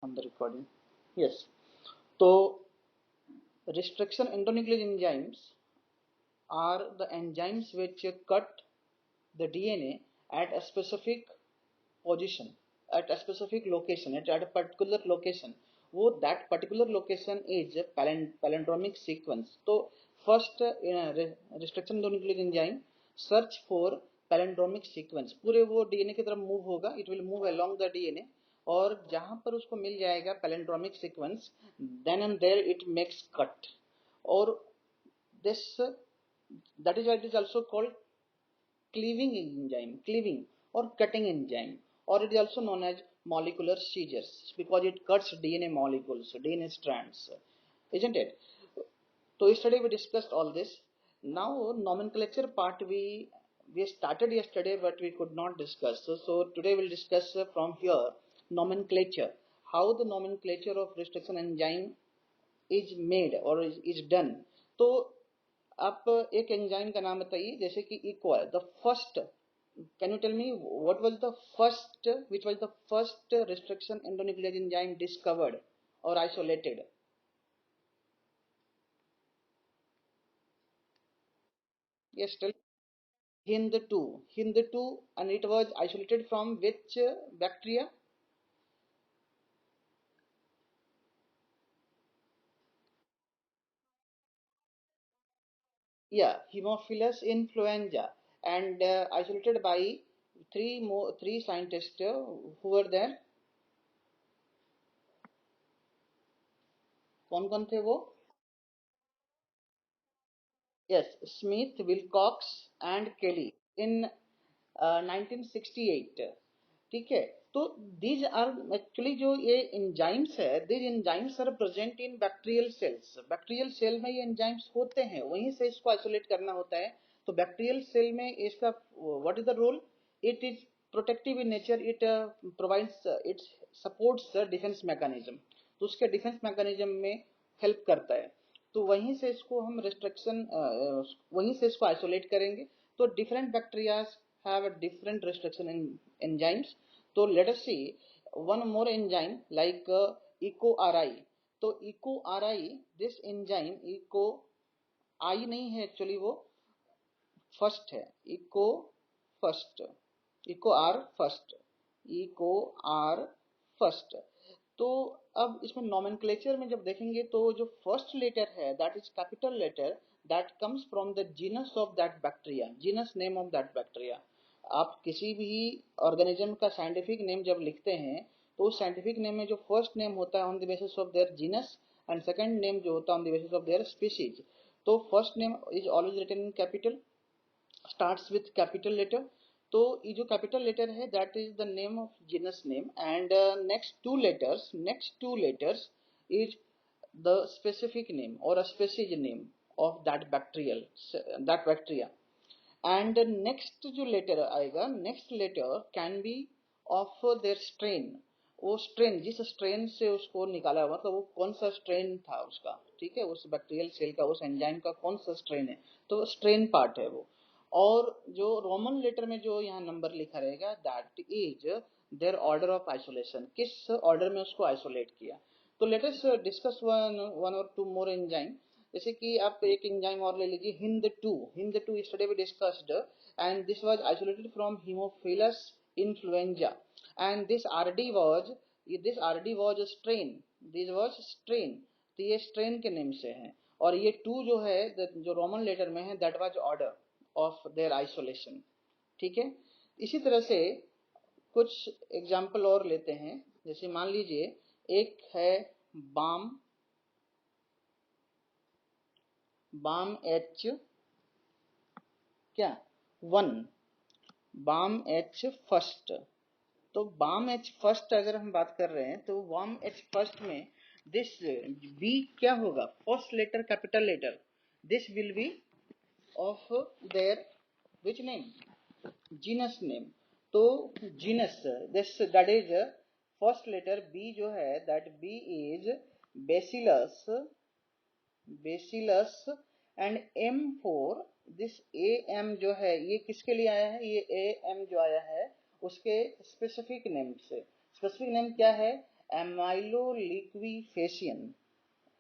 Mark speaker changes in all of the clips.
Speaker 1: on the recording. Yes. So restriction endonuclease enzymes are the enzymes which cut the DNA at a specific position, at a specific location, at a particular location. वो that particular location is palindromic sequence. तो first restriction endonuclease enzyme search for palindromic sequence. पूरे वो DNA की तरफ move होगा, it will move along the DNA, और जहां पर उसको मिल जाएगा palindromic sequence, then and there it makes cut. और this that is why it is also called cleaving enzyme, cleaving or cutting enzyme, or it is also known as molecular seizures because it cuts DNA molecules, DNA strands, isn't it? So yesterday we discussed all this. Now nomenclature part we started yesterday but we could not discuss. So today we'll discuss from here nomenclature, how the nomenclature of restriction enzyme is made or is done. तो आप एक enzyme का नाम बताइए, जैसे कि इक्वा, the first, can you tell me what was the first, which was the first restriction endonuclease enzyme discovered और isolated? Yes tell. Hind 2, and it was isolated from which bacteria? Yeah, Haemophilus influenza, and isolated by three scientists who were there. कौन कौन थे वो? Yes, Smith, Wilcox and Kelly in 1968. ठीक है. तो these are actually जो ये enzymes है, these enzymes are present in bacterial cells. Bacterial cell में ये enzymes होते हैं, वहीं से इसको isolate करना होता है. तो bacterial cell में इसका what is the role? It is protective in nature. It provides, it supports the defense mechanism. तो उसके defense mechanism में help करता है. तो वहीं से इसको हम रिस्ट्रिक्शन, वहीं से इसको आइसोलेट करेंगे. तो different bacterias have a different restriction enzymes. तो let us see one more enzyme like Eco R I. तो Eco R I, this enzyme Eco I नहीं है एक्चुअली, वो फर्स्ट है. Eco first, Eco R first, Eco R first. तो अब इसमें nomenclature में जब देखेंगे तो जो फर्स्ट लेटर है that is capital letter, that comes from the genus of that bacteria, genus name of that bacteria. आप किसी भी ऑर्गेनिज्म का साइंटिफिक नेम जब लिखते हैं तो उस साइंटिफिक नेम में जो फर्स्ट नेम होता है on the basis of their genus, and second name जो होता है on the basis of their species. तो first name is always written in capital, starts with capital letter. तो ये जो कैपिटल लेटर है that is the name of genus name, and next two letters is the specific name और species name of that bacteria. And next जो letter आएगा, next letter can B of there strain. वो strain, जिस strain से उसको निकाला हुआ, मतलब वो कौन सा स्ट्रेन था उसका, ठीक है, उस बैक्टीरियल सेल का, उस एंजाइम का कौन सा स्ट्रेन है, तो स्ट्रेन पार्ट है वो. और जो रोमन लेटर में जो यहाँ नंबर लिखा रहेगा that is their order of isolation, किस ऑर्डर में उसको आइसोलेट किया. तो लेट अस डिस्कस वन और टू मोर एंजाइम. जैसे कि आप एक एंजाइम और ले लीजिए, Hind 2 yesterday we discussed, and this was isolated from Haemophilus influenza, and this RD was a strain, this was strain. तो ये स्ट्रेन के नेम से है, और ये 2 जो है जो रोमन लेटर में है that was order of their isolation. ठीक है. इसी तरह से कुछ एग्जाम्पल और लेते हैं. जैसे मान लीजिए एक है बाम एच क्या 1, बाम एच फर्स्ट. तो बाम एच फर्स्ट अगर हम बात कर रहे हैं तो बाम एच फर्स्ट में दिस बी क्या होगा, first letter capital letter, this will be of their which name, genus name. तो genus this that is first letter B जो है that B is bacillus and M four. This A M जो है ये किसके लिए आया है, ये ए एम जो आया है उसके स्पेसिफिक नेम से. स्पेसिफिक नेम क्या है, amyloliquefacin,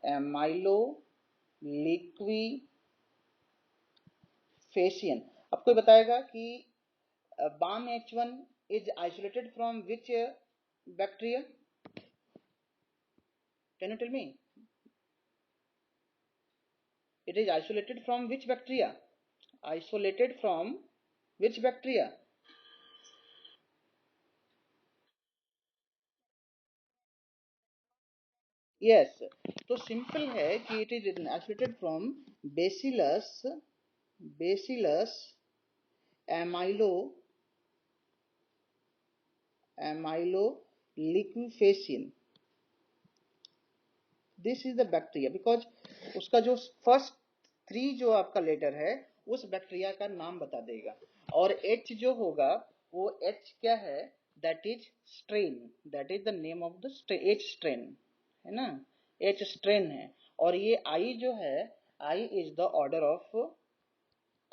Speaker 1: amyloliquefacin। अब कोई बताएगा कि BAM-H1 is isolated from which bacteria? Can you tell me? It is isolated from which bacteria? Isolated from which bacteria? Yes, तो सिंपल है कि it is isolated from Bacillus amyloliquefacin. This is the bacteria because उसका जो first 3 जो आपका letter है उस bacteria का नाम बता देगा। और एच जो होगा वो एच क्या है? That is strain, that is the name of the H strain, है ना, एच स्ट्रेन है। और ये आई जो है, I is the order of,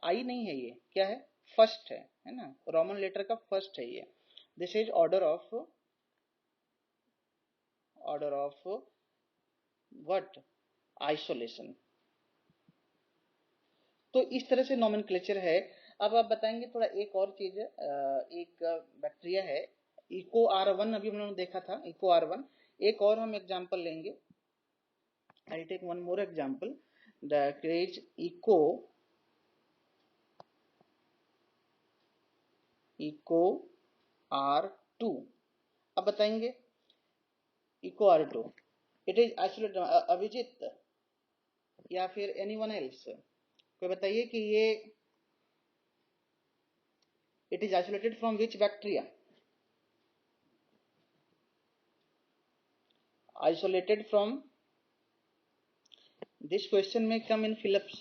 Speaker 1: आई नहीं है, ये क्या है? फर्स्ट है ना, रोमन लेटर का फर्स्ट है ये। This is order of what? Isolation. तो इस तरह से नोमेनक्लेचर है। अब आप बताएंगे थोड़ा एक और चीज है, एक बैक्टीरिया है इको R1, अभी हम लोगों ने देखा था इको R1। एक और हम एग्जांपल लेंगे, I take one more example, that is Eco R2। अब बताएंगे Eco R2, it is isolate, Abhijit या फिर एनीवन एल्स, कोई बताइए कि ये it is isolated from which bacteria? Isolated from, this question may come in Phillips,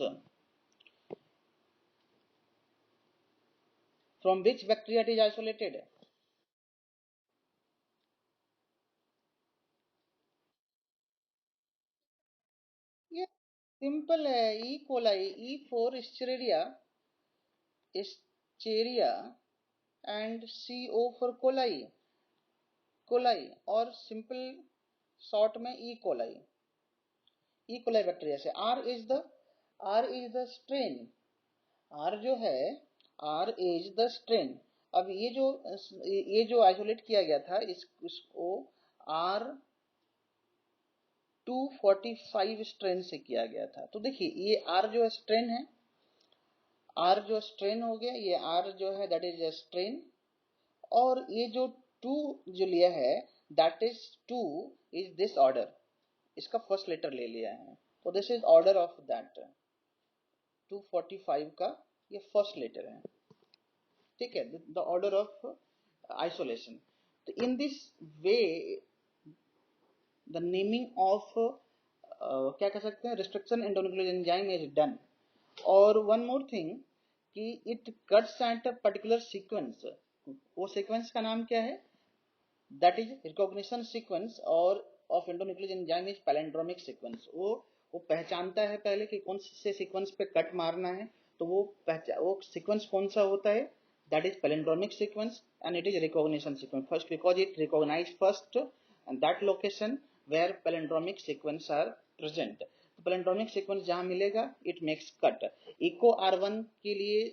Speaker 1: from which bacteria it is isolated? ये simple है, E coli, E for Escherichia and CO for coli, और simple short में E coli bacteria से। R is the strain, R जो है, are is the strain. अब ये जो आइसोलेट किया गया था इसको आर 245 स्ट्रेन से किया गया था। तो देखिए ये आर जो स्ट्रेन है, आर जो स्ट्रेन हो गया, ये आर जो है दैट इज स्ट्रेन, और ये जो 2 जो लिया है that is 2 is this order, इसका फर्स्ट लेटर ले लिया है, तो this is order of that 245 का ये फर्स्ट लेटर है, ठीक है, द ऑर्डर ऑफ आइसोलेशन। तो in this way the naming of क्या कह सकते हैं, restriction endonucleotide enzyme is done. और वन मोर थिंग कि it cuts at a particular sequence, वो सीक्वेंस का नाम क्या है? दैट इज रिकॉग्निशन सीक्वेंस और of endonucleotide enzyme is palindromic sequence. वो पहचानता है पहले कि कौन से सीक्वेंस पे कट मारना है, तो वो सीक्वेंस कौन सा होता है? That is palindromic sequence and it is recognition sequence first because it recognize first and that location where palindromic sequence are present. तो पैलिंड्रोमिक सीक्वेंस जहां मिलेगा it makes cut. Eco R1 के लिए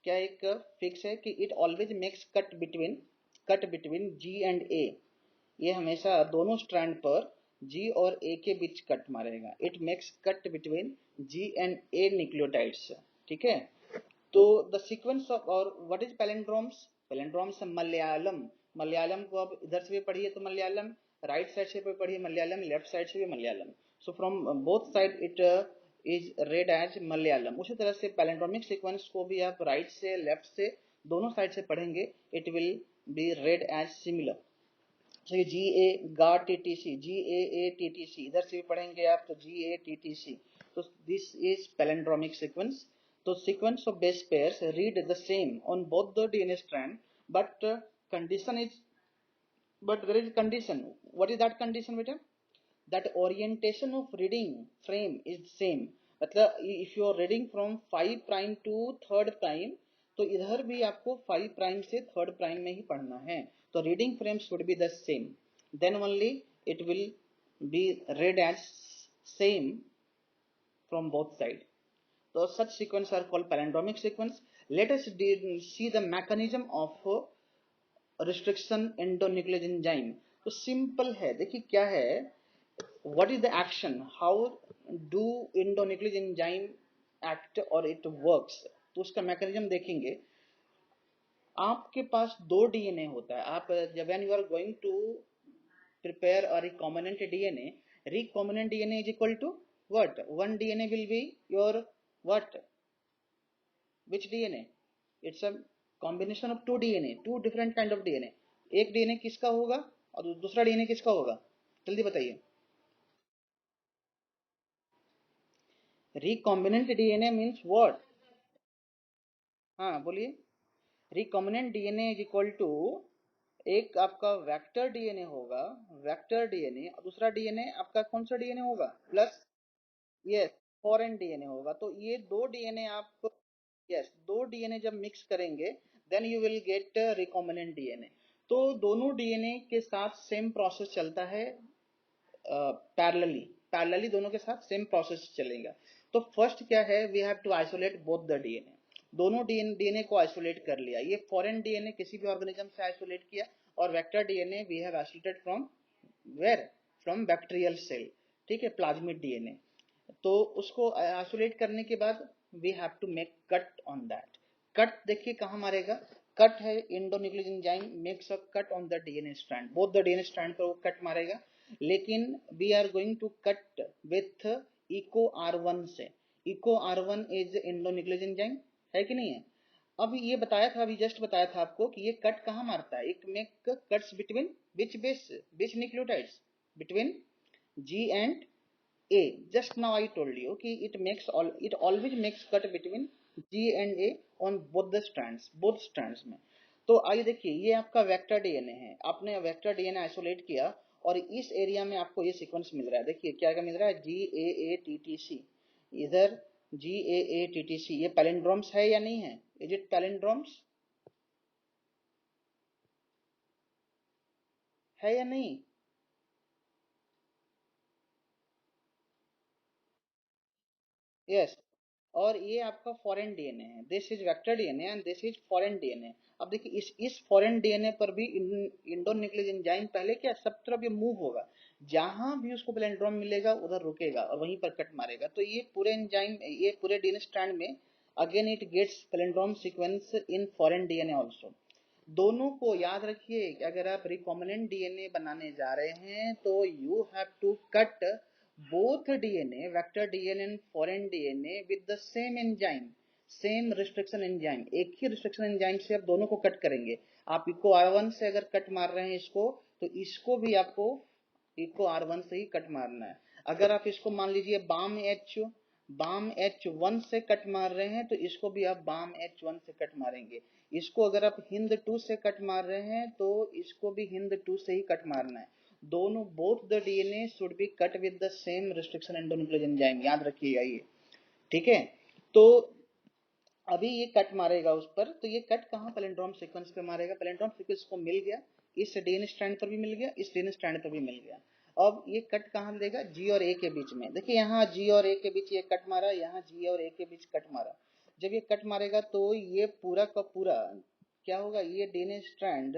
Speaker 1: क्या एक फिक्स है कि it always makes cut between G and A, ये हमेशा दोनों स्ट्रैंड पर G और A के बीच कट मारेगा। It makes cut between G and A nucleotides, ठीक है। तो द सीक्वेंस ऑफ, और व्हाट इज पैलिंड्रोम्स? पैलिंड्रोम्स मलयालम, मलयालम को अब इधर से भी पढ़िए तो मलयालम, राइट साइड से भी पढ़िए मलयालम, लेफ्ट साइड से भी Malayalam, so from both side it is read as Malayalam. उसी तरह से पैलिंड्रोमिक सीक्वेंस को भी आप राइट से लेफ्ट से दोनों साइड से पढ़ेंगे, it will be read as similar. जैसे GA गा TTC, GAA TTC, इधर से भी पढ़ेंगे आप तो GA TTC, तो दिस इज पैलिंड्रोमिक सीक्वेंस। तो sequence of base pairs read the same on both the DNA strand, but condition is, but there is condition. What is that condition beta? That orientation of reading frame is same, मतलब if you are reading from 5 prime to 3rd prime, तो इधर भी आपको 5 prime से 3rd prime में ही पढ़ना है, तो reading frame should be the same. then only it will be read as same from both sides. So such sequence are called palindromic sequence. Let us see the mechanism of restriction endonuclease enzyme. तो simple है, देखिए क्या है, what is the action, how do endonuclease enzyme act or it works. तो उसका mechanism देखेंगे. आपके पास दो डीएनए होता है. आप जब when you are going to prepare a recombinant DNA, recombinant DNA is equal to what? One DNA will be your what? Which DNA? It's a combination of two DNA, two different kind of DNA. एक DNA किसका होगा और दूसरा DNA किसका होगा? जल्दी बताइए. Recombinant DNA means what? हाँ बोलिए. Recombinant DNA is equal to, एक आपका वेक्टर डीएनए होगा, वेक्टर डीएनए, और दूसरा डीएनए आपका कौन सा डीएनए होगा? प्लस, यस, फॉरेन डीएनए होगा. तो ये दो डीएनए आप, यस, दो डीएनए जब मिक्स करेंगे then you will get recombinant DNA. तो दोनों डीएनए के साथ सेम प्रोसेस चलता है, पैरेलली दोनों के साथ सेम प्रोसेस चलेगा. तो फर्स्ट क्या है, we have to isolate both the DNA. दोनों डीएनए को आइसोलेट कर लिया. ये फॉरेन डीएनए किसी भी ऑर्गेनिज्म से आइसोलेट किया, और vector DNA we have isolated from where? From bacterial cell. ठीक है, प्लाज्मिड डीएनए. तो उसको आइसोलेट करने के बाद we have to make cut on that. Cut देखिए कहाँ मारेगा, कट है endonuclease enzyme makes a cut on the DNA strand, both the DNA strand पर वो कट मारेगा. लेकिन we are going to cut with Eco R1 से. Eco R1 is endonuclease enzyme, है कि नहीं है? अभी ये बताया था, अभी जस्ट बताया था आपको कि ये कट कहाँ मारता है. It make cuts between which base, which nucleotides? Between G and A. Just now I told you कि it always makes cut between G and A on both strands में. तो आइए देखिए, ये आपका वेक्टर डीएनए है, आपने वेक्टर डीएनए आइसोलेट किया और इस एरिया में आपको ये सीक्वेंस मिल रहा है. देखिए क्या क्या मिल रहा है, GAATTC. इधर GAATTC, ये पैलिंड्रोम्स है या नहीं है? इज इट पैलिंड्रोम्स, है या नहीं? यस. और ये आपका फॉरेन डीएनए है. This is vector DNA and this is foreign DNA. अब देखिए इस फॉरेन डीएनए पर भी इंडोन्यूक्लियस एंजाइम पहले क्या सब तरफ ये मूव होगा, जहां भी उसको पैलिंड्रोम मिलेगा उधर रुकेगा और वहीं पर कट मारेगा. तो ये पूरे एंजाइम, ये पूरे डीएनए स्ट्रैंड में again it gets palindrome sequence in foreign DNA also. दोनों को याद रखिए कि अगर आप रिकॉम्बिनेंट डीएनए बनाने जा रहे हैं तो you have to cut both DNA, vector DNA and foreign DNA with the same enzyme, same restriction enzyme. एक ही restriction enzyme से आप दोनों को कट करेंगे. आप इको R1 से अगर कट मार रहे हैं इसको, तो इसको भी आपको इको R1 से ही कट मारना है. अगर आप इसको मान लीजिए बाम H1 से कट मार रहे हैं तो इसको भी आप बाम H1 से कट मारेंगे. इसको अगर आप हिंद 2 से कट मार रहे हैं तो इसको भी हिंद 2 से ही कट मारना है. दोनों, both the DNA should be cut with the same restriction endonuclease enzyme, याद रखिएगा ये. ठीक है, तो अभी ये कट मारेगा उस पर. तो ये कट कहाँ? पैलिंड्रोम सीक्वेंस पे मारेगा. पैलिंड्रोम सीक्वेंस को मिल गया, इस डीएनए स्ट्रैंड पर भी मिल गया, इस डीएनए स्ट्रैंड पर भी मिल गया. अब ये कट कहाँ देगा? G और A के बीच में. देखिए यहाँ G और A के बीच ये कट मारा, यहाँ G और A के बीच कट मारा. जब ये कट मारेगा तो ये पूरा का पूरा क्या होगा, ये डीएनए स्ट्रैंड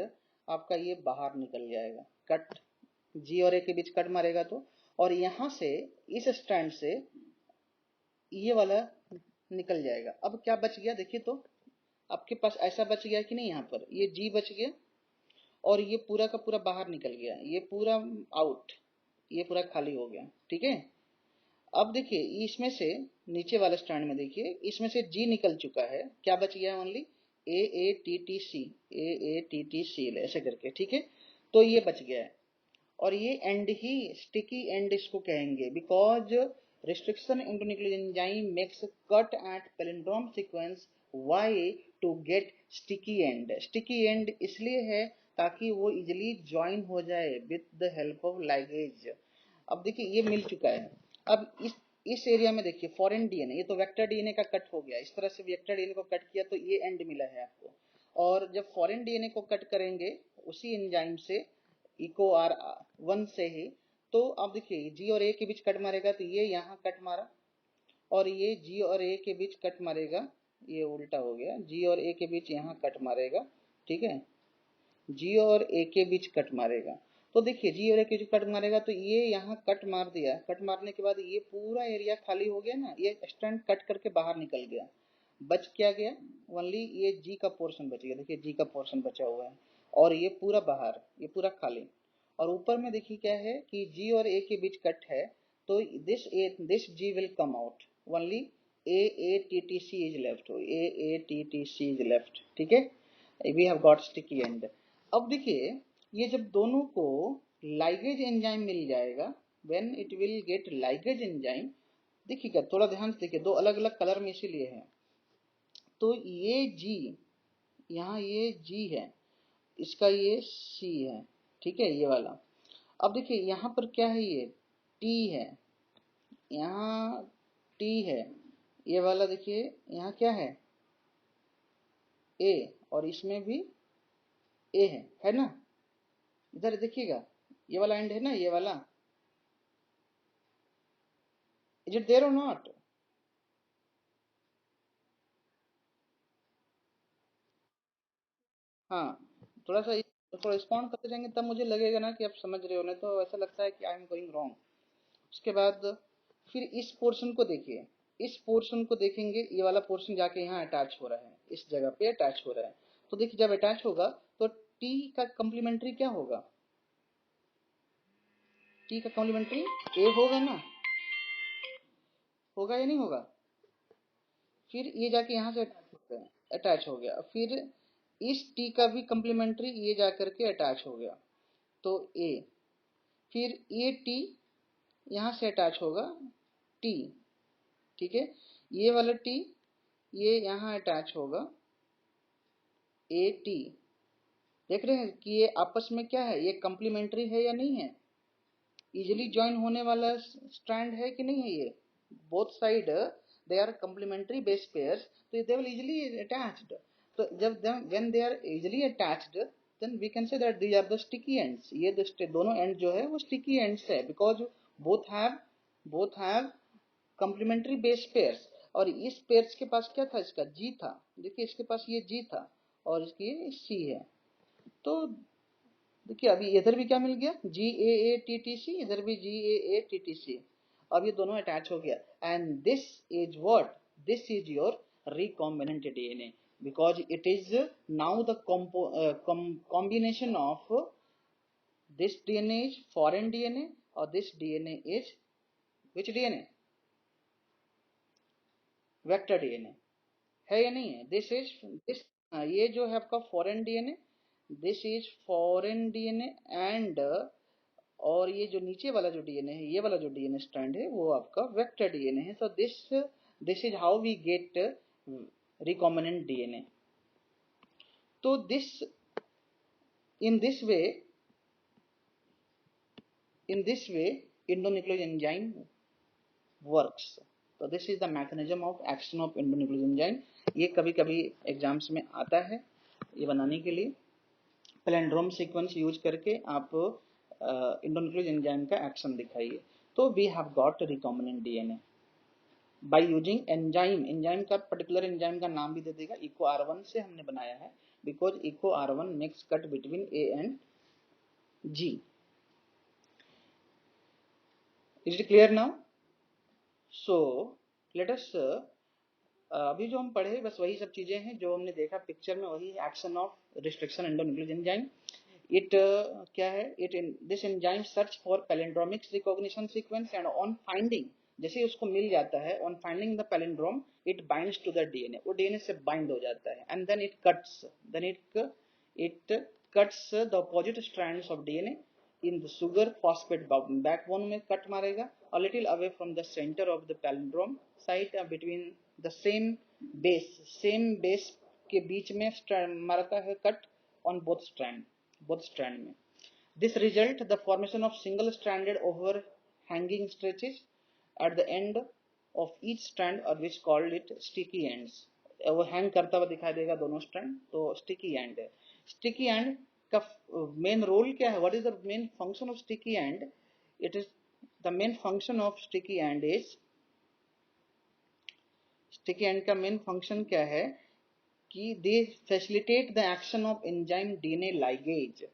Speaker 1: आपका ये बाहर निकल जाएगा. कट G और A के बीच कट मारेगा तो, और यहाँ से इस स्ट्रैंड से ये वाला निकल जाएगा. अब क्या बच गया देखिए, तो आपके पास ऐसा बच गया कि नहीं, यहाँ पर ये G बच गया और ये पूरा का पूरा बाहर निकल गया, ये पूरा आउट, ये पूरा खाली हो गया. ठीक है, अब देखिए इसमें से नीचे वाले स्ट्रैंड में देखिए, इसमें से G निकल चुका है, क्या बच गया? ओनली AATTC ऐसे करके. ठीक है, तो ये बच गया है. और ये एंड ही स्टिकी एंड इसको कहेंगे, because restriction endonuclease enzyme makes cut at palindrome sequence. Why? To get sticky end. Sticky end इसलिए है ताकि वो इजिली ज्वाइन हो जाए with the help of ligase. अब देखिए ये मिल चुका है. अब इस एरिया में देखिए फॉरेन डीएनए, ये तो वेक्टर डीएनए का कट हो गया, इस तरह से वेक्टर डीएनए को कट किया तो ये एंड मिला है आपको. और जब फॉरेन डीएनए को कट करेंगे उसी एंजाइम से, इको आर वन से ही। तो अब देखिए जी और ए के बीच कट मारेगा तो ये यहाँ कट मारा, और ये जी और ए के बीच कट मारेगा, ये उल्टा हो गया, जी और ए के बीच यहाँ कट मारेगा, ठीक है, जी और ए के बीच कट मारेगा। तो देखिए जी और ए के बीच कट मारेगा तो ये यहाँ कट मार दिया, कट मारने के बाद ये पूरा एरिया खाली हो गया ना, ये स्ट्रैंड कट करके बाहर निकल गया, बच क्या गया, ओनली ये जी का पोर्शन बच गया, देखिए जी का पोर्शन बचा हुआ है, और ये पूरा बाहर, ये पूरा खाली। और ऊपर में देखिए क्या है कि जी और ए के बीच कट है, तो this G will come out, only A A T T C is left, A A T T C is left, ठीक है, we have got sticky end. अब देखिए ये जब दोनों को लाइगेज एंजाइम मिल जाएगा, when it will get ligase enzyme, देखिएगा थोड़ा ध्यान से देखिए, दो अलग अलग कलर में इसीलिए है। तो ये जी, यहाँ ये जी है, इसका ये सी है, ठीक है, ये वाला। अब देखिए यहाँ पर क्या है, ये टी है, यहाँ टी है, ये वाला देखिए यहाँ क्या है, ए, और इसमें भी ए है ना, इधर देखिएगा ये वाला एंड है ना, ये वाला, इज इट देयर और नॉट? हाँ, थोड़ा सा थोड़ा रिस्पॉन्ड करते जाएंगे तब मुझे लगेगा ना कि आप समझ रहे हो, नहीं तो ऐसा लगता है कि आई एम गोइंग रॉन्ग। उसके बाद फिर इस पोर्शन को देखिए, इस पोर्शन को देखेंगे, ये वाला पोर्शन जाके यहाँ अटैच हो रहा है, इस जगह पे अटैच हो रहा है। तो देखिए जब अटैच होगा तो टी का कम्प्लीमेंट्री क्या होगा, टी का कम्प्लीमेंट्री ए होगा ना, होगा या नहीं होगा? फिर ये जाके यहाँ से अटैच होता है, अटैच हो गया, फिर इस टी का भी कम्प्लीमेंट्री ये जा करके अटैच हो गया, तो ए, फिर ये टी यहाँ से अटैच होगा टी, ठीक है, ये वाला टी ये यहाँ अटैच होगा ए टी। देख रहे हैं कि ये आपस में क्या है, ये कम्प्लीमेंट्री है या नहीं है, इजिली ज्वाइन होने वाला स्ट्रैंड है कि नहीं है, ये both side they are complementary base pairs, तो दे विल इजिली अटैच्ड। तो जब when they are easily attached then we can say that these are the sticky ends, ये दोनों एंड जो है वो स्टिकी एंड्स है, because both have complementary base pairs. और इस पेयर्स के पास क्या था, इसका जी था, देखिए इसके पास ये जी था और इसकी ये सी है। तो देखिए अभी इधर भी क्या मिल गया, जी ए ए टी टी सी, इधर भी जी ए ए टी टी सी, अब ये दोनों अटैच हो गया, and this is what, this is your recombinant DNA, because it is now the combination of this DNA is foreign DNA और this DNA is which DNA, vector DNA है या नहीं है, दिस इज दिस, ये जो है आपका foreign DNA, this is foreign DNA and, और ये जो नीचे वाला जो डीएनए है, ये वाला जो डीएनए स्ट्रैंड है वो आपका वेक्टर डीएनए है। So this is how we get recombinant DNA. तो this in this way in this way endonuclease enzyme works. तो this is the mechanism of action of endonuclease enzyme. ये कभी कभी exams में आता है, ये बनाने के लिए पैलिंड्रोम सीक्वेंस यूज करके आप इंडोन्यूक्लियोज एंजाइम का एक्शन दिखाइए। तो we have got recombinant DNA by using enzyme, enzyme का पर्टिकुलर एंजाइम का नाम भी दे देगा, इको R1 से हमने बनाया है, because Eco R1 makes cut between A and G. Is it clear now? So let us, अभी जो हम पढ़े बस वही सब चीजें हैं जो हमने देखा पिक्चर में, वही action of restriction endonuclease enzyme. It क्या है, it this enzyme search for palindromics recognition sequence and on finding, जैसे ही उसको मिल जाता है, on finding the palindrome it binds to the DNA, वो डीएनए से बाइंड हो जाता है, and then it cuts, it cuts the opposite strands of DNA in the sugar phosphate backbone में कट मारेगा, a little away from the center of the palindrome site between the same base के बीच में मारता है cut on both strand में। This result the formation of single stranded overhanging stretches at the end of each strand or which called it sticky ends। वो hang करता हुआ दिखाई देगा दोनों स्ट्रैंड, तो स्टिकी एंड है। स्टिकी एंड का मेन रोल क्या है, what is the main function of sticky end? It is the main function of sticky end is, sticky end का मेन फंक्शन क्या है कि they facilitate the action of enzyme DNA ligase.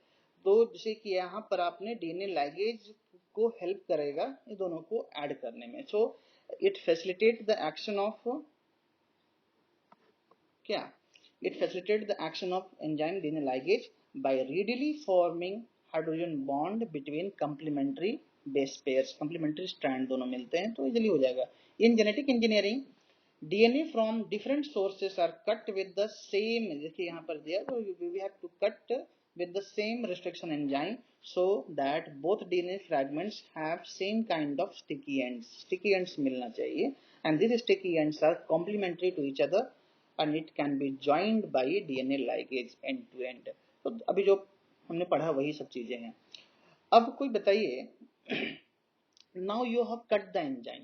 Speaker 1: तो जैसे कि यहाँ पर आपने डीएनए लाइगेज को हेल्प करेगा ये दोनों को ऐड करने में। So it facilitate the action of क्या, it facilitates the action of enzyme DNA ligase by readily forming hydrogen bond between complementary base pairs, complementary strand दोनों मिलते हैं तो इजीली हो जाएगा। In genetic engineering DNA from different sources are cut with the same, देखिए यहाँ पर दिया तो we have to cut with the same restriction enzyme so that both DNA fragments have same kind of sticky ends, sticky ends मिलना चाहिए, and these sticky ends are complementary to each other and it can be joined by DNA ligase end to end। तो अभी जो हमने पढ़ा वही सब चीजें हैं। अब कोई बताइए, now you have cut the enzyme,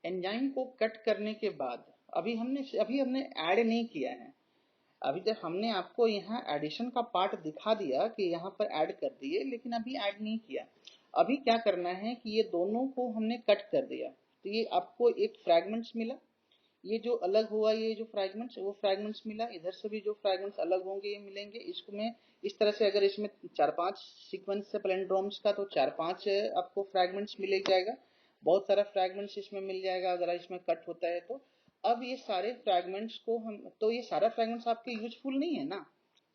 Speaker 1: enzyme को कट करने के बाद अभी हमने ऐड नहीं किया है, अभी तक हमने आपको यहाँ एडिशन का पार्ट दिखा दिया कि यहाँ पर ऐड कर दिए, लेकिन अभी ऐड नहीं किया। अभी क्या करना है कि ये दोनों को हमने कट कर दिया तो ये आपको एक फ्रैगमेंट्स मिला, ये जो अलग हुआ ये जो फ्रैगमेंट्स वो फ्रैगमेंट्स मिला, इधर से भी जो फ्रैगमेंट्स अलग होंगे ये मिलेंगे। इसको में इस तरह से अगर इसमें 4-5 सीक्वेंस है पैलिंड्रोम्स का तो 4-5 आपको फ्रैगमेंट्स मिल जाएगा, बहुत सारा फ्रैगमेंट्स इसमें मिल जाएगा अगर इसमें कट होता है तो। अब ये सारे फ्रैगमेंट्स को हम, तो ये सारा फ्रैगमेंट्स आपके यूजफुल नहीं है ना,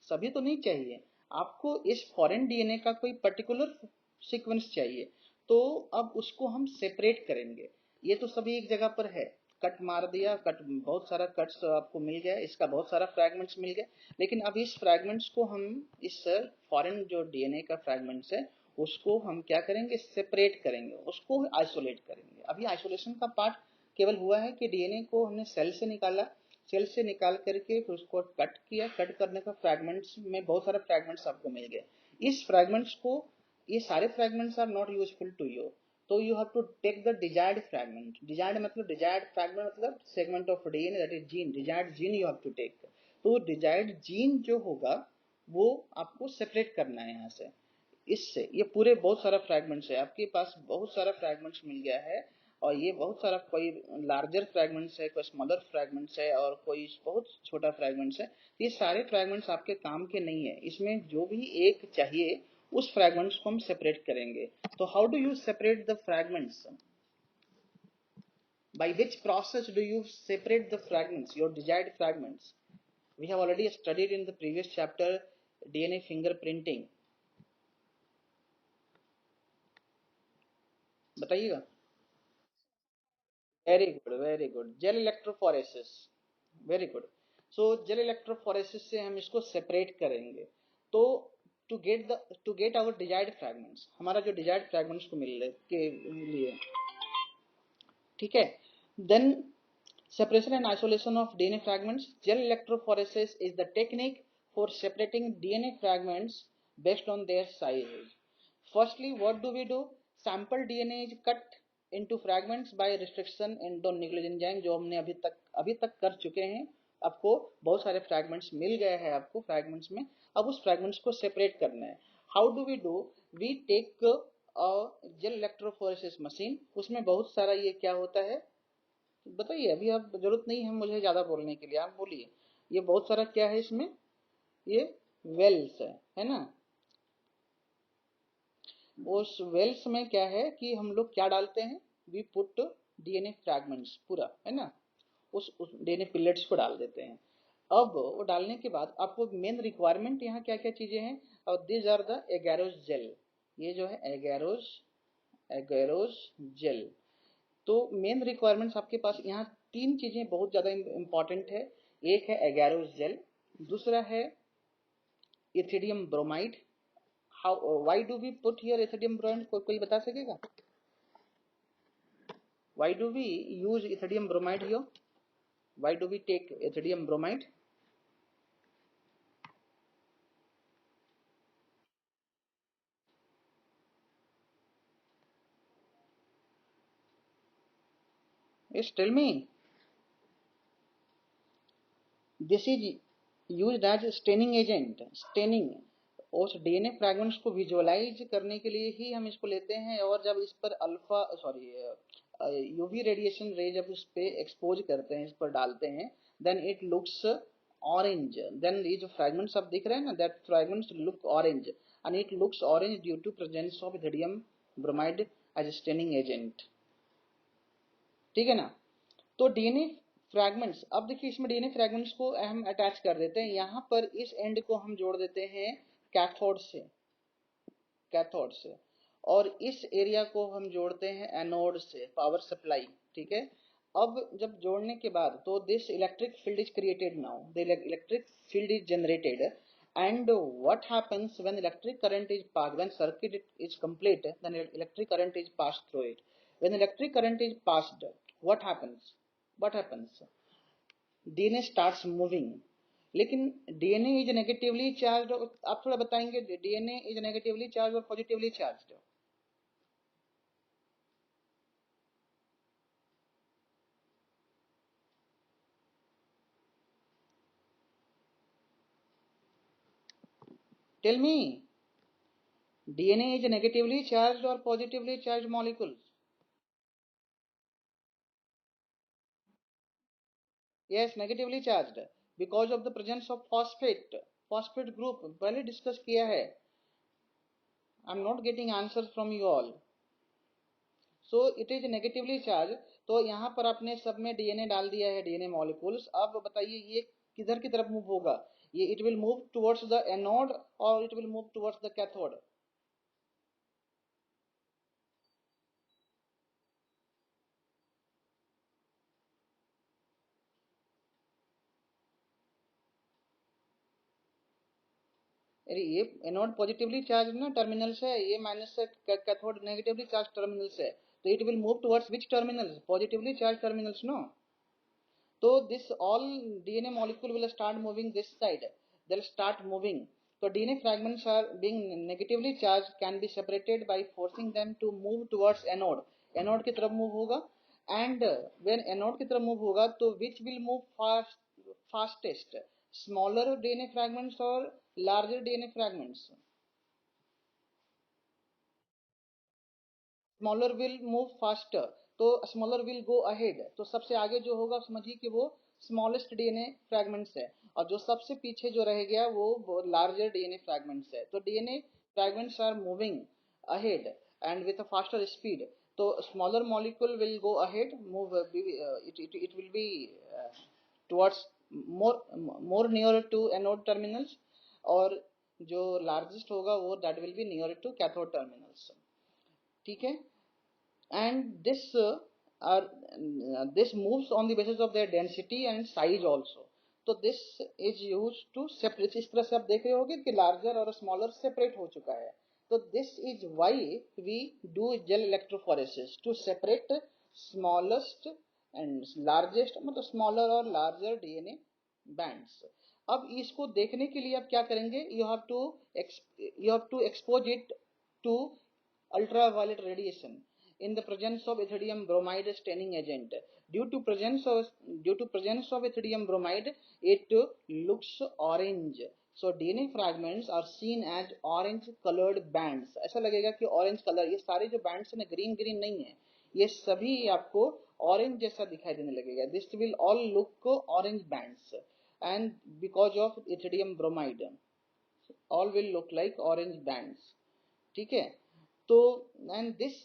Speaker 1: सभी तो नहीं चाहिए आपको, इस फॉरेन डीएनए का कोई पर्टिकुलर सीक्वेंस चाहिए तो अब उसको हम सेपरेट करेंगे। ये तो सभी एक जगह पर है, कट मार दिया, कट बहुत सारा कट्स आपको मिल गया, इसका बहुत सारा फ्रैगमेंट्स मिल गया, लेकिन अब इस फ्रैगमेंट्स को हम इस फॉरेन जो डीएनए का फ्रैगमेंट्स है उसको हम क्या करेंगे, सेपरेट करेंगे, उसको आइसोलेट करेंगे। अभी आइसोलेशन का पार्ट केवल हुआ है कि डीएनए को हमने सेल से निकाला, सेल से निकाल करके फिर उसको कट किया, कट करने का फ्रैगमेंट्स में बहुत सारे फ्रैगमेंट्स आपको मिल गए। इस फ्रैगमेंट्स को, ये सारे fragments are not useful to you, तो you have to take the desired fragment. Desired fragment मतलब segment of DNA that is gene, desired gene you have to take. तो डिजायर्ड जीन जो होगा वो आपको सेपरेट करना है यहाँ से, इससे ये पूरे बहुत सारा फ्रैगमेंट्स है आपके पास, बहुत सारा फ्रैगमेंट्स मिल गया है, और ये बहुत सारा कोई लार्जर फ्रैगमेंट्स है, कोई स्मॉलर फ्रैगमेंट्स है और कोई बहुत छोटा फ्रैगमेंट्स है। ये सारे फ्रैगमेंट्स आपके काम के नहीं है, इसमें जो भी एक चाहिए उस फ्रैगमेंट्स को हम सेपरेट करेंगे। तो how do you separate the fragments, by which process do you separate the fragments, your desired fragments? We have already studied in the previous chapter DNA fingerprinting, बताइएगा। Very good, gel electrophoresis, very good. So gel electrophoresis से हम इसको separate करेंगे तो to get our desired fragments, हमारा जो desired fragments को मिलने के लिए, ठीक है। Then separation and isolation of DNA fragments. Gel electrophoresis is the technique for separating DNA fragments based on their size. Firstly, what do? Sample DNA is cut into fragments by restriction endonuclease enzyme, जो हमने अभी तक कर चुके हैं। आपको बहुत सारे फ्रैगमेंट्स मिल गए हैं आपको फ्रैगमेंट्स में, अब उस फ्रैगमेंट्स को सेपरेट करना है। How do? We take gel electrophoresis machine, उसमें बहुत सारा ये क्या होता है बताइए, अभी आप जरूरत नहीं है मुझे ज्यादा बोलने के लिए, आप बोलिए। ये बहुत सारा क्या है इसमें, ये वेल्स है ना। उस वेल्स में क्या है कि हम लोग क्या डालते हैं, वी पुट डीएनए फ्रैगमेंट्स पूरा, है ना, उस डीएनए पिलेट्स को डाल देते हैं। अब वो डालने के बाद आपको मेन रिक्वायरमेंट यहाँ क्या क्या चीजें हैं, और दिस आर द एगैरोस जेल, ये जो है एगैरोस जेल। तो मेन रिक्वायरमेंट्स आपके पास यहाँ तीन चीजें बहुत ज्यादा इंपॉर्टेंट है, एक है एगैरोस जेल, दूसरा है ethidium bromide. How why do we put here ethidium bromide, कोई बता सकेगा, why do we use ethidium bromide here, why do we take ethidium bromide? Yes, tell me. This is used as a staining agent, staining उस DNA fragments को visualise करने के लिए ही हम इसको लेते हैं, और जब इस पर यूवी रेडिएशन रे जब इस पे एक्सपोज करते हैं, इस पर डालते हैं, then it looks orange. Then ये जो फ्रैगमेंट्स आप दिख रहे हैं ना, that fragments look orange, and it looks orange due to presence of ethidium bromide as staining agent. ठीक है ना। तो डीएनए फ्रैगमेंट्स, अब देखिए इसमें डीएनए फ्रैगमेंट्स को हम अटैच कर देते हैं, यहाँ पर इस एंड को हम जोड़ देते हैं कैथोड से, और इस एरिया को हम जोड़ते हैं एनोड से, पावर सप्लाई। ठीक है। अब जब जोड़ने के बाद तो this electric field is created, now the electric field is generated, and what happens when electric current is passed, when circuit is complete, then electric current is passed through it. When electric current is passed, what happens? DNA starts moving. लेकिन DNA is negatively charge, आप थोड़ा बताएंगे, DNA is negatively charge और positively charge? Tell me, DNA is negatively charge और positively charge molecules? Yes, negatively charged, because of the presence of phosphate group, पहले discuss किया है। I am not getting answer from you all. So it is negatively charge. तो यहाँ पर आपने सब में डीएनए डाल दिया है, डीएनए मॉलिक्यूल्स। अब बताइए ये किधर की तरफ मूव होगा? ये it will move towards the anode और it will move towards the cathode? अरे ये एनोड पॉजिटिवली चार्ज ना टर्मिनल से, ये माइनस से, कैथोड नेगेटिवली चार्ज टर्मिनल से, तो it will move towards which terminal? Positively charged terminals, no? So this all DNA molecule will start moving this side. They'll start moving. So DNA fragments are being negatively charged can be separated by forcing them to move towards anode. Anode की तरफ move होगा, and when anode की तरफ move होगा तो which will move fastest? Smaller DNA fragments or larger DNA fragments? Smaller will move faster, तो smaller will go ahead. तो सबसे आगे जो होगा समझिए कि वो स्मॉलेस्ट डीएनए फ्रैगमेंट्स है, और जो सबसे पीछे जो रह गया वो लार्जर डीएनए फ्रैगमेंट्स है। तो DNA fragments are moving ahead and with a faster speed. तो smaller molecule will go ahead, move, it will be towards more near to anode terminals, और जो लार्जेस्ट होगा वो that will be near to cathode terminals. ठीक है। and this moves on the basis of their density and size also. तो this is used to separate, इस तरह से आप देख रहे होगे कि larger और smaller separate हो चुका है। तो this is why we do gel electrophoresis to separate smallest and largest, मतलब smaller और larger DNA bands। अब इसको देखने के लिए आप क्या करेंगे? you have to expose it to ultraviolet radiation in the presence of ethidium bromide staining agent. Due to presence of ethidium bromide, it looks orange. So DNA fragments are seen as orange colored bands. ऐसा लगेगा कि orange color, ये सारे जो bands हैं ना green green नहीं है, ये सभी आपको orange जैसा दिखाई देने लगेगा। This will all look orange bands, and because of ethidium bromide, all will look like orange bands। ठीक है। तो एंड दिस,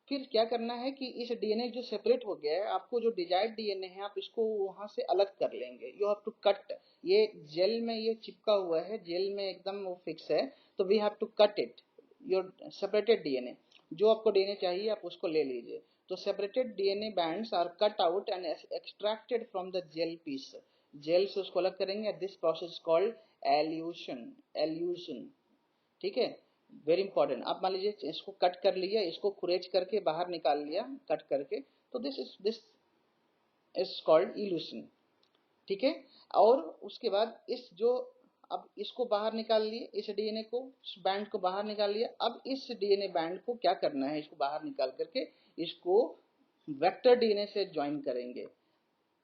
Speaker 1: फिर क्या करना है कि इस डीएनए जो सेपरेट हो गया है, आपको जो डिजायर्ड डीएनए है आप इसको वहां से अलग कर लेंगे। यू हैव टू कट, ये जेल में ये चिपका हुआ है, जेल में एकदम वो फिक्स है, तो we have to cut it. Your separated DNA, जो आपको डीएनए चाहिए आप उसको ले लीजिए। तो separated DNA bands are cut out and extracted from the gel piece. Gel से उसको अलग करेंगे। This process called elution. ठीक है, वेरी इंपॉर्टेंट। आप मान लीजिए इसको कट कर लिया, इसको खुरेच करके बाहर निकाल लिया कट करके, तो दिस इज कॉल्ड इल्यूशन। ठीक है। और उसके बाद इस जो, अब इसको बाहर निकाल लिए, इस डीएनए को, इस बैंड को बाहर निकाल लिया। अब इस डीएनए बैंड को क्या करना है, इसको बाहर निकाल करके इसको वेक्टर डीएनए से ज्वाइन करेंगे।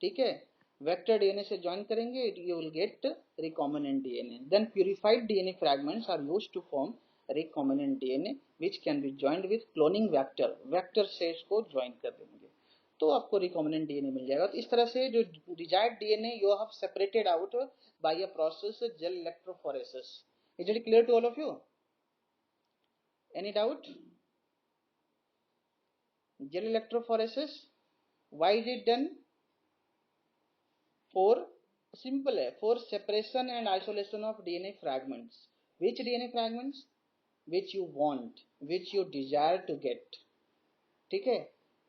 Speaker 1: ठीक है। वेक्टर डीएनए से ज्वाइन करेंगे, you will get recombinant DNA. Then purified DNA fragments are used to form recombinant DNA which can be joined with cloning vector. Vector से इसको ज्वाइन कर देंगे तो आपको रिकॉम्बिनेंट डीएनए मिल जाएगा. तो इस तरह से जो desired DNA you have separated out by a process gel electrophoresis. Is it clear to all of you? Any doubt? Gel electrophoresis, why is it done? For simple है, for separation and isolation of DNA fragments. Which DNA fragments? Which you want, which you desire to get. ठीक है,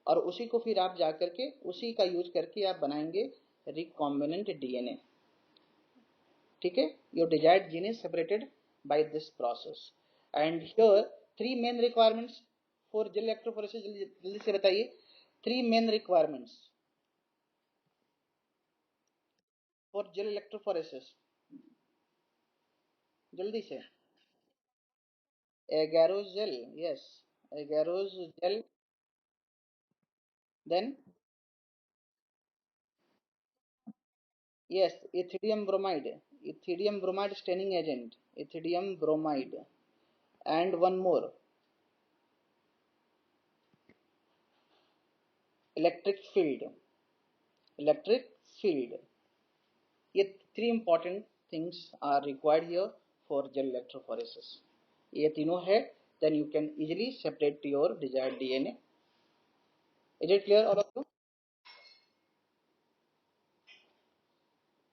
Speaker 1: और उसी को फिर आप जा करके उसी का यूज करके आप बनाएंगे रिकॉम्बिनेंट डीएनए. ठीक है, your desired gene is separated by this process. And here three main requirements for gel electrophoresis. जल्दी से बताइए, three main requirements for gel electrophoresis. जल्दी से. agarose gel, yes, agarose gel. Then yes, ethidium bromide staining agent, ethidium bromide. And one more, electric field, electric field. ये three important things are required here for gel electrophoresis. ये तीनों है, then you can easily separate your desired DNA. Is it clear all of you?